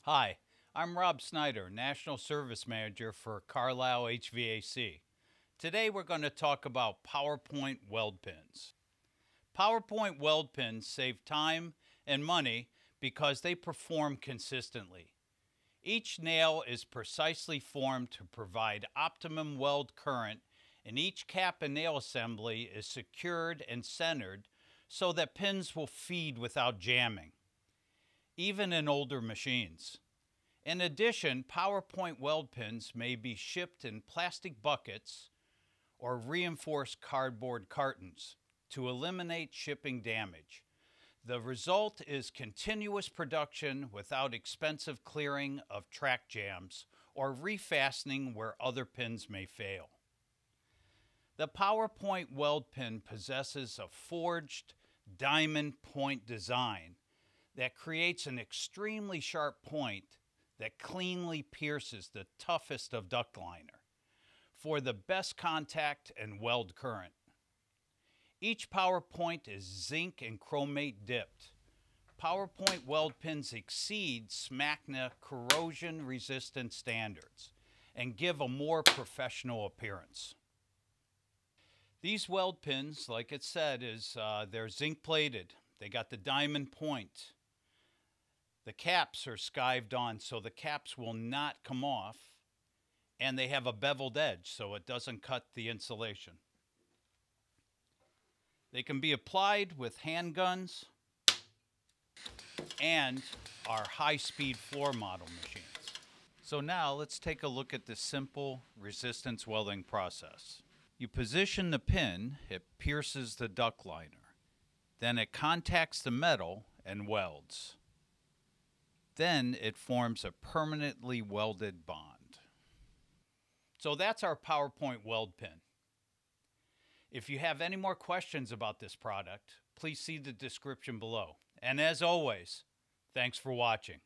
Hi, I'm Rob Snyder, National Service Manager for Carlisle HVAC. Today we're going to talk about PowerPoint Weld Pins. PowerPoint Weld Pins save time and money because they perform consistently. Each nail is precisely formed to provide optimum weld current, and each cap and nail assembly is secured and centered so that pins will feed without jamming, even in older machines. In addition, PowerPoint weld pins may be shipped in plastic buckets or reinforced cardboard cartons to eliminate shipping damage. The result is continuous production without expensive clearing of track jams or refastening where other pins may fail. The PowerPoint weld pin possesses a forged diamond point design that creates an extremely sharp point that cleanly pierces the toughest of duct liner for the best contact and weld current. Each PowerPoint is zinc and chromate dipped. PowerPoint weld pins exceed SMACNA corrosion resistant standards and give a more professional appearance. These weld pins, like it said, they're zinc plated. They got the diamond point. The caps are skived on so the caps will not come off, and they have a beveled edge so it doesn't cut the insulation. They can be applied with handguns and our high-speed floor model machines. So now let's take a look at the simple resistance welding process. You position the pin, it pierces the duct liner. Then it contacts the metal and welds. Then it forms a permanently welded bond. So that's our PowerPoint weld pin. If you have any more questions about this product, please see the description below. And as always, thanks for watching.